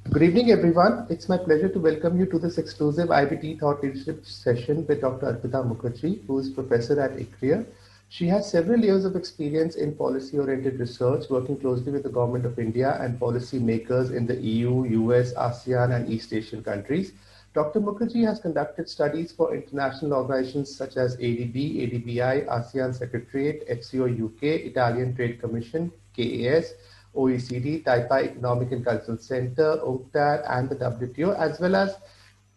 Good evening, everyone. It's my pleasure to welcome you to this exclusive IBT Thought Leadership session with Dr. Arpita Mukherjee, who is professor at ICRIER. She has several years of experience in policy-oriented research, working closely with the Government of India and policy makers in the EU, US, ASEAN, and East Asian countries. Dr. Mukherjee has conducted studies for international organizations such as ADB, ADBI, ASEAN Secretariat, FCO UK, Italian Trade Commission, KAS, OECD, Taipai Economic and Cultural Center, UNCTAD, and the WTO, as well as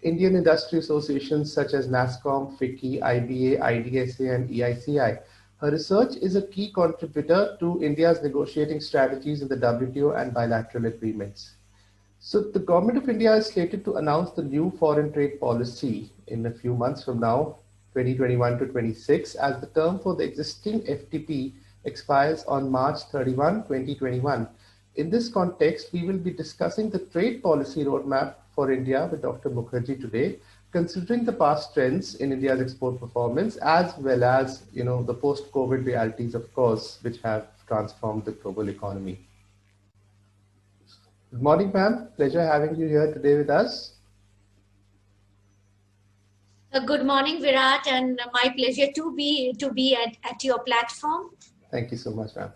Indian industry associations such as NASSCOM, FICCI, IBA, IDSA, and EICI. Her research is a key contributor to India's negotiating strategies in the WTO and bilateral agreements. So the Government of India is slated to announce the new foreign trade policy in a few months from now, 2021 to 26, as the term for the existing FTP expires on March 31, 2021. In this context, we will be discussing the trade policy roadmap for India with Dr. Mukherjee today, considering the past trends in India's export performance, as well as the post-COVID realities, of course, which have transformed the global economy. Good morning, ma'am. Pleasure having you here today with us. Good morning, Virat, and my pleasure to be at your platform. Thank you so much, ma'am.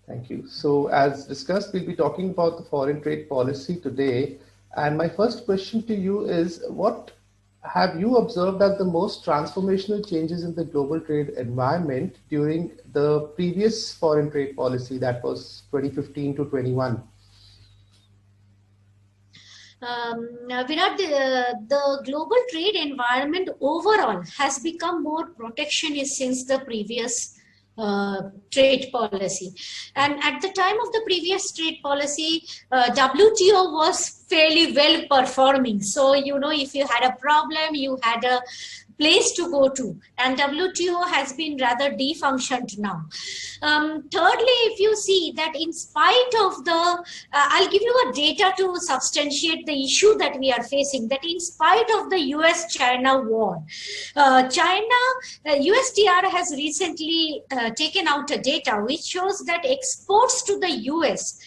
Thank you. So as discussed, we'll be talking about the foreign trade policy today. And my first question to you is, what have you observed as the most transformational changes in the global trade environment during the previous foreign trade policy that was 2015 to 21? Virat, the global trade environment overall has become more protectionist since the previous trade policy. And at the time of the previous trade policy, WTO was fairly well performing. So, if you had a problem, you had a place to go to, and WTO has been rather defunctioned now. Thirdly, if you see that in spite of the, I'll give you a data to substantiate the issue that we are facing, that in spite of the US-China war, USTR has recently taken out a data which shows that exports to the US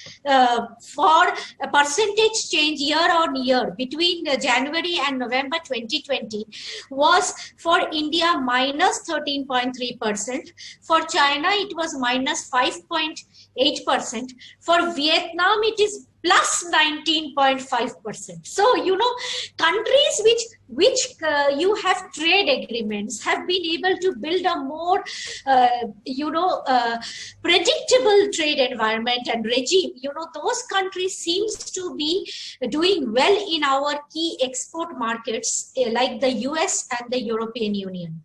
for a percentage change year on year between January and November 2020 was for India minus 13.3%, for China it was minus 5.8%, for Vietnam it is plus 19.5%. So, countries which you have trade agreements have been able to build a more, predictable trade environment and regime. Those countries seems to be doing well in our key export markets like the US and the European Union.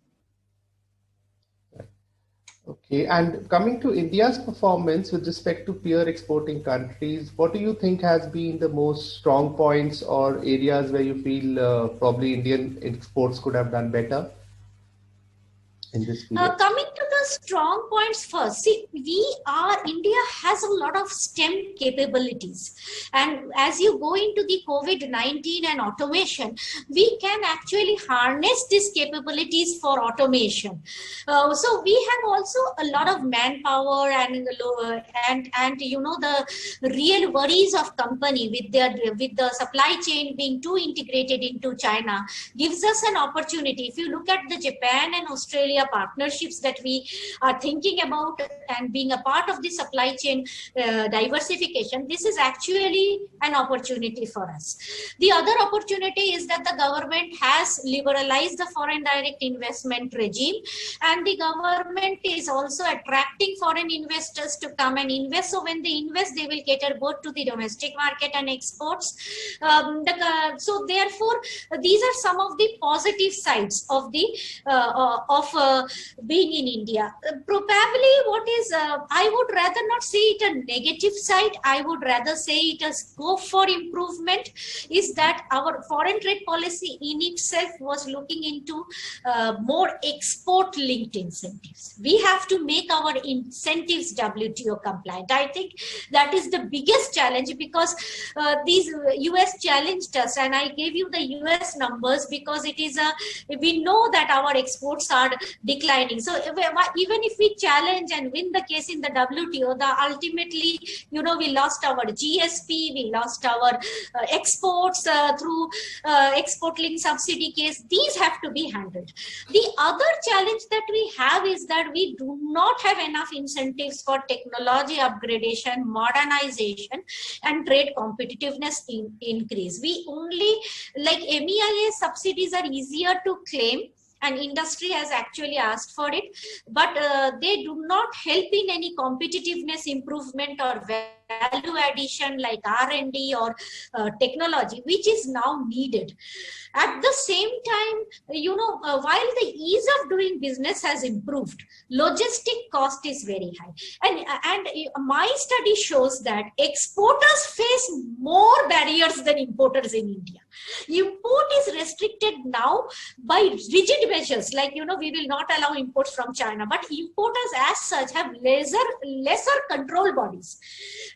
Okay, and coming to India's performance with respect to peer exporting countries, what do you think has been the most strong points or areas where you feel probably Indian exports could have done better in this period? Coming to the strong points first, see, India has a lot of STEM capabilities, and as you go into the COVID-19 and automation, we can actually harness these capabilities for automation. So we have also a lot of manpower and the real worries of company with the supply chain being too integrated into China gives us an opportunity. If you look at the Japan and Australia partnerships that we are thinking about and being a part of the supply chain diversification, this is actually an opportunity for us. The other opportunity is that the government has liberalized the foreign direct investment regime, and the government is also attracting foreign investors to come and invest. So when they invest, they will cater both to the domestic market and exports. So therefore, these are some of the positive sides of the being in India. Probably what is, I would rather not say it a negative side, I would rather say it a scope for improvement, is that our foreign trade policy in itself was looking into more export linked incentives. We have to make our incentives WTO compliant. I think that is the biggest challenge, because these US challenged us, and I gave you the US numbers because it is we know that our exports are declining. So even if we challenge and win the case in the WTO, ultimately, you know, we lost our GSP, we lost our exports through export-linked subsidy case. These have to be handled. The other challenge that we have is that we do not have enough incentives for technology upgradation, modernization, and trade competitiveness increase. We only, like MEIS subsidies are easier to claim, and industry has actually asked for it, but they do not help in any competitiveness improvement or value addition like R&D or technology, which is now needed. At the same time, you know, while the ease of doing business has improved, logistic cost is very high. And my study shows that exporters face more barriers than importers in India. Import is restricted now by rigid measures, like, you know, we will not allow imports from China, but importers as such have lesser control bodies.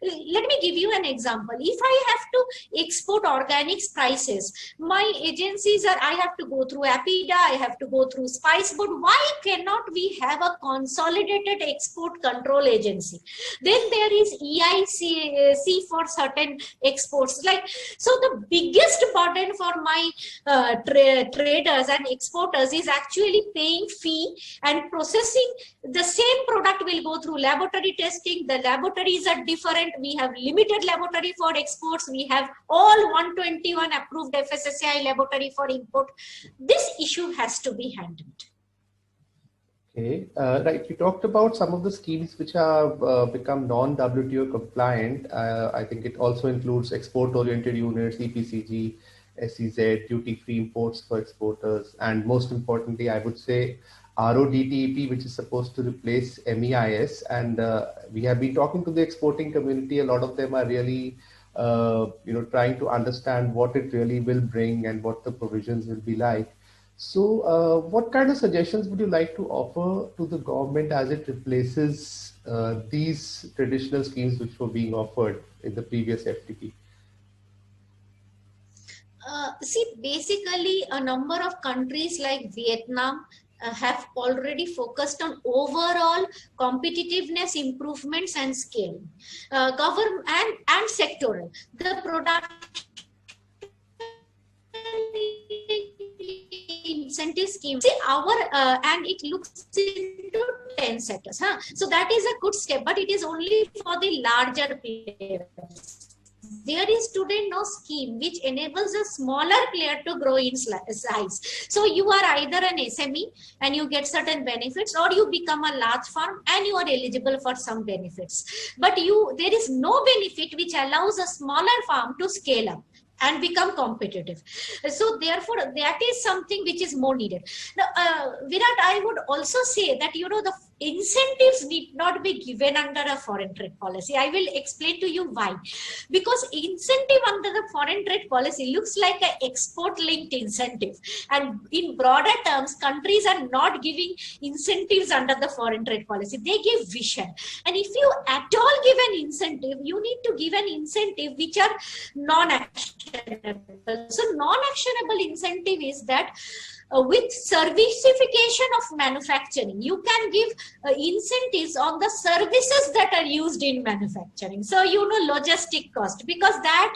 Let me give you an example. If I have to export organics prices, my agencies are, I have to go through APIDA, I have to go through Spice Board. Why cannot we have a consolidated export control agency? Then there is EIC for certain exports. Like, so the biggest burden for my traders and exporters is actually paying fee and processing. The same product will go through laboratory testing. The laboratories are different. We have limited laboratory for exports. We have all 121 approved FSSAI laboratory for import. This issue has to be handled. Okay, right. You talked about some of the schemes which have become non-WTO compliant. I think it also includes export-oriented units, EPCG, SEZ, duty-free imports for exporters, and most importantly, I would say RODTEP, which is supposed to replace MEIS. And we have been talking to the exporting community. A lot of them are really, trying to understand what it really will bring and what the provisions will be like. So what kind of suggestions would you like to offer to the government as it replaces these traditional schemes which were being offered in the previous FTP? See, basically a number of countries like Vietnam have already focused on overall competitiveness improvements and scaling. Government and sectoral. The product incentive scheme, see our and it looks into 10 sectors, huh? So that is a good step, but it is only for the larger players. There is today no scheme which enables a smaller player to grow in size. So you are either an SME and you get certain benefits, or you become a large firm and you are eligible for some benefits. But there is no benefit which allows a smaller firm to scale up and become competitive. So therefore, that is something which is more needed. Now, Virat, I would also say that, you know, the incentives need not be given under a foreign trade policy. I will explain to you why. Because incentive under the foreign trade policy looks like an export-linked incentive. And in broader terms, countries are not giving incentives under the foreign trade policy. They give vision. And if you at all give an incentive, you need to give an incentive which are non-actionable. So non-actionable incentive is that with servicification of manufacturing, you can give incentives on the services that are used in manufacturing. So, you know, logistic cost, because that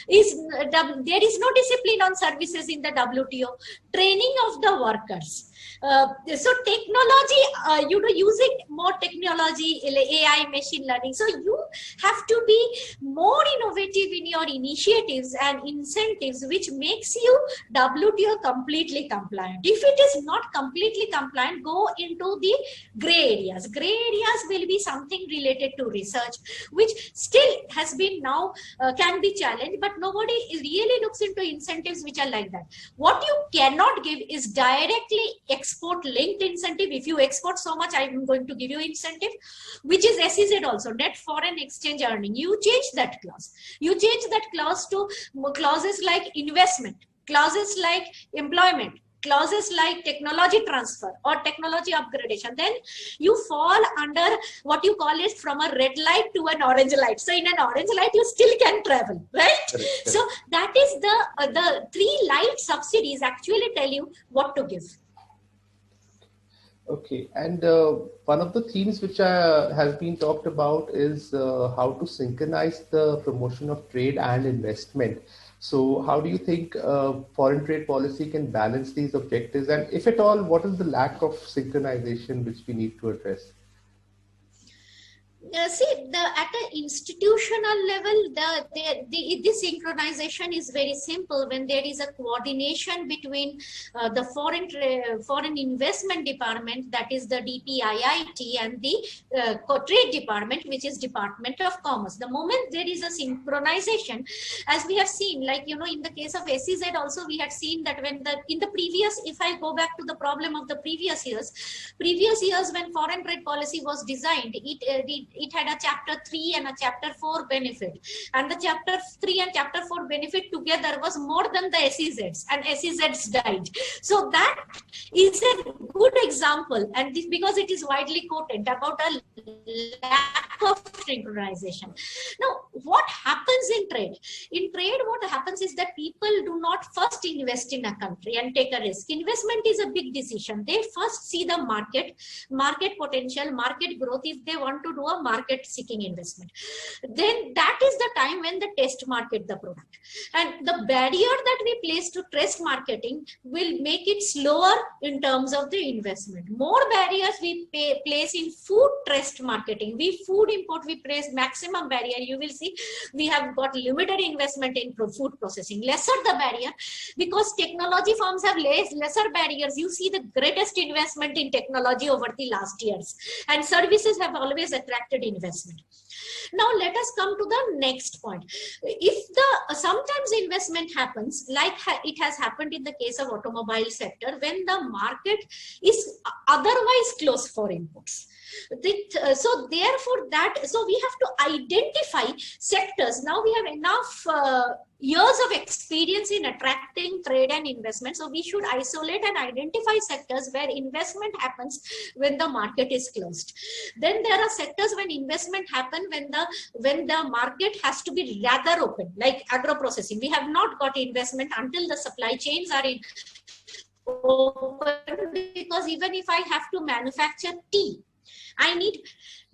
is, there is no discipline on services in the WTO. Training of the workers. So technology, you know, using more technology, AI, machine learning. So you have to be more innovative in your initiatives and incentives, which makes you WTO completely compliant. If it is not completely compliant, go into the gray areas. Gray areas will be something related to research, which still has been now can be challenged, but nobody really looks into incentives which are like that. What you cannot give is directly export linked incentive. If you export so much, I am going to give you incentive, which is SEZ also, net foreign exchange earning. You change that clause. You change that clause to clauses like investment, clauses like employment, clauses like technology transfer or technology upgradation. Then you fall under what you call it from a red light to an orange light. So in an orange light, you still can travel, right? Correct. So that is the 3 light subsidies actually tell you what to give. Okay, and one of the themes which has been talked about is how to synchronize the promotion of trade and investment. So, how do you think foreign trade policy can balance these objectives? And if at all, what is the lack of synchronization which we need to address? See, at an institutional level, the synchronization is very simple when there is a coordination between the foreign investment department, that is the DPIIT, and the trade department, which is Department of Commerce. The moment there is a synchronization, as we have seen, like, you know, in the case of SEZ also, we had seen that when in the previous, if I go back to the problem of the previous years when foreign trade policy was designed, it had a chapter 3 and a chapter 4 benefit, and the chapter 3 and chapter 4 benefit together was more than the SEZs, and SEZs died. So that is a good example, and this, because it is widely quoted about a lack of synchronization. Now, what happens in trade? In trade, what happens is that people do not first invest in a country and take a risk. Investment is a big decision. They first see the market potential, market growth, if they want to do a market seeking investment. Then that is the time when they test market the product. And the barrier that we place to test marketing will make it slower in terms of the investment. More barriers we place in food test marketing. Food import, we place maximum barrier. You will see we have got limited investment in food processing. Lesser the barrier, because technology firms have lesser barriers. You see the greatest investment in technology over the last years, and services have always attracted investment. Now let us come to the next point. If sometimes investment happens, like it has happened in the case of automobile sector, when the market is otherwise closed for imports. So therefore we have to identify sectors. Now we have enough years of experience in attracting trade and investment, so we should isolate and identify sectors where investment happens when the market is closed. Then there are sectors when investment happen when the market has to be rather open, like agro processing. We have not got investment until the supply chains are in open, because even if I have to manufacture tea, I need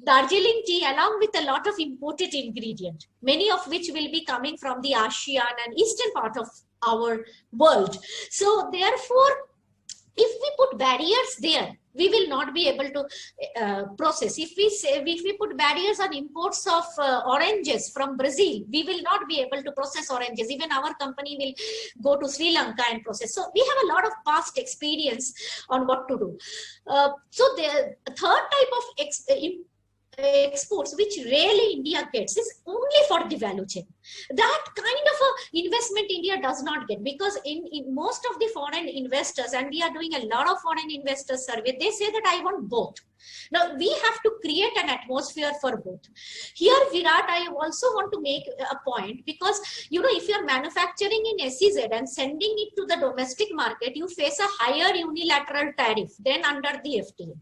Darjeeling tea along with a lot of imported ingredient, many of which will be coming from the ASEAN and eastern part of our world. So therefore, if we put barriers there, we will not be able to process. If we put barriers on imports of oranges from Brazil, we will not be able to process oranges. Even our company will go to Sri Lanka and process. So we have a lot of past experience on what to do. So the third type of exports which rarely India gets is only for the value chain. That kind of a investment India does not get, because in most of the foreign investors, and we are doing a lot of foreign investors survey, they say that I want both. Now we have to create an atmosphere for both. Here, Virat, I also want to make a point, because you know, if you are manufacturing in SEZ and sending it to the domestic market, you face a higher unilateral tariff than under the FTA.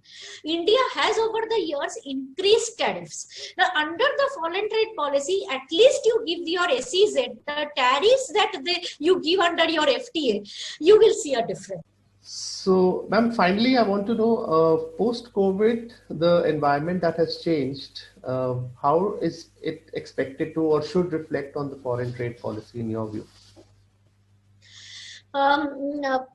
India has over the years increased tariffs. Now under the foreign trade policy, at least you give your SEZ the tariffs that you give under your FTA, you will see a difference. So, ma'am, finally, I want to know, post-COVID, the environment that has changed, how is it expected to or should reflect on the foreign trade policy in your view?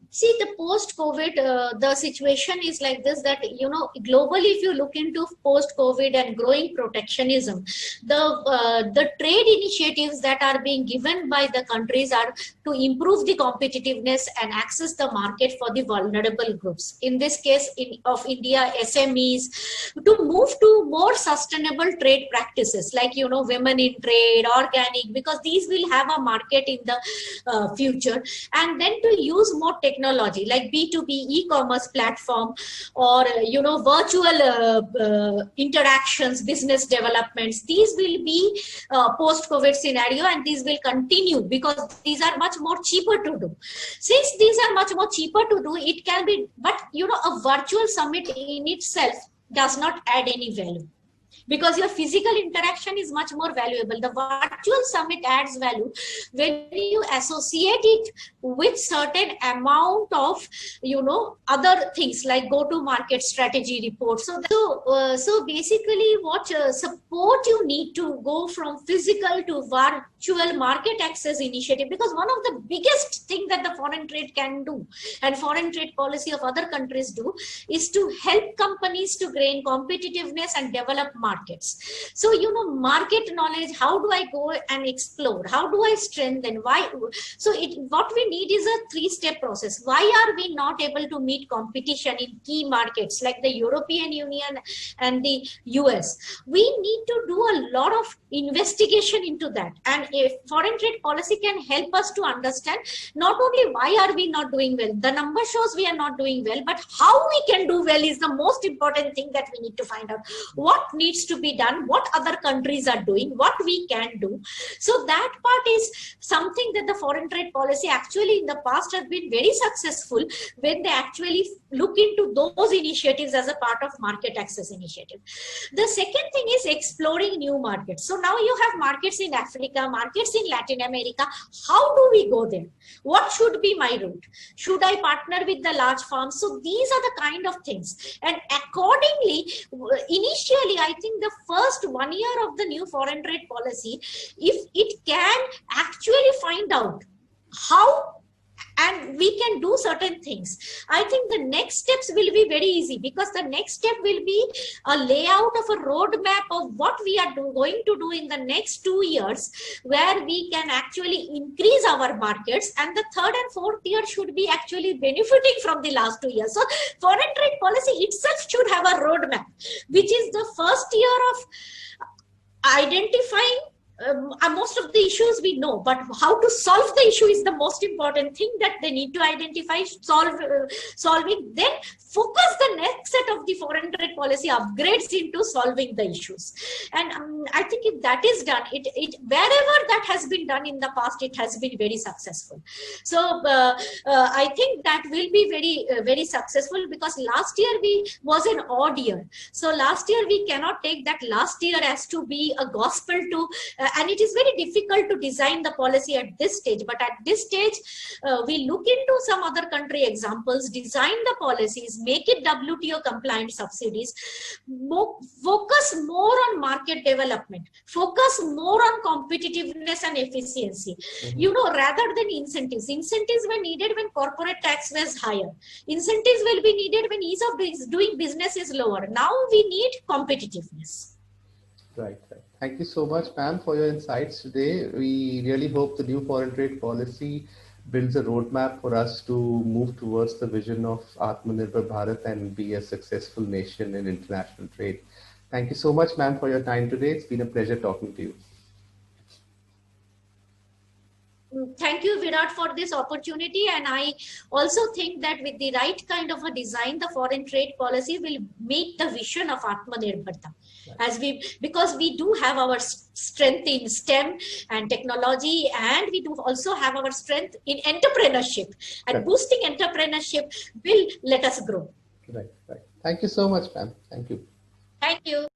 See, the post-COVID, the situation is like this, that, you know, globally, if you look into post-COVID and growing protectionism, the trade initiatives that are being given by the countries are to improve the competitiveness and access the market for the vulnerable groups. In this case, of India, SMEs, to move to more sustainable trade practices, like, you know, women in trade, organic, because these will have a market in the future. And then to use more technology like B2B e-commerce platform, or you know, virtual interactions, business developments. These will be post-COVID scenario, and these will continue because these are much more cheaper to do. Since these are much more cheaper to do, it can be, but you know, a virtual summit in itself does not add any value. because your physical interaction is much more valuable. The virtual summit adds value when you associate it with certain amount of, other things like go-to-market strategy reports. So basically, what support you need to go from physical to virtual market access initiative, because one of the biggest thing that the foreign trade can do and foreign trade policy of other countries do is to help companies to gain competitiveness and develop markets. So, market knowledge, how do I go and explore? How do I strengthen? Why? So what we need is a 3-step process. Why are we not able to meet competition in key markets like the European Union and the US? We need to do a lot of investigation into that. And if foreign trade policy can help us to understand not only why are we not doing well, the number shows we are not doing well, but how we can do well is the most important thing that we need to find out. What needs to be done, what other countries are doing, what we can do. So that part is something that the foreign trade policy actually in the past has been very successful when they actually look into those initiatives as a part of market access initiative. The second thing is exploring new markets. So now you have markets in Africa, markets in Latin America. How do we go there? What should be my route? Should I partner with the large farms? So these are the kind of things. And accordingly, initially, I think the first 1 year of the new foreign trade policy, if it can actually find out how and we can do certain things, I think the next steps will be very easy, because the next step will be a layout of a roadmap of what we are going to do in the next 2 years, where we can actually increase our markets, and the third and fourth year should be actually benefiting from the last 2 years. So foreign trade policy itself should have a roadmap, which is the first year of identifying most of the issues we know, but how to solve the issue is the most important thing that they need to identify, solving, then focus the next set of the foreign trade policy upgrades into solving the issues. And I think if that is done, wherever that has been done in the past, it has been very successful. So I think that will be very successful, because last year was an odd year. So last year we cannot take that last year as to be a gospel to and it is very difficult to design the policy at this stage. But at this stage, we look into some other country examples, design the policies, make it WTO compliant subsidies, focus more on market development, focus more on competitiveness and efficiency, rather than incentives. Incentives were needed when corporate tax was higher. Incentives will be needed when ease of doing business is lower. Now we need competitiveness. Right. Thank you so much, Pam, for your insights today. We really hope the new foreign trade policy builds a roadmap for us to move towards the vision of Atmanirbhar Bharat and be a successful nation in international trade. Thank you so much, ma'am, for your time today. It's been a pleasure talking to you. Thank you, Virat, for this opportunity. And I also think that with the right kind of a design, the foreign trade policy will meet the vision of Atmanirbharta. Because we do have our strength in STEM and technology, and we do also have our strength in entrepreneurship, and boosting entrepreneurship will let us grow. Right. Thank you so much, ma'am. Thank you. Thank you.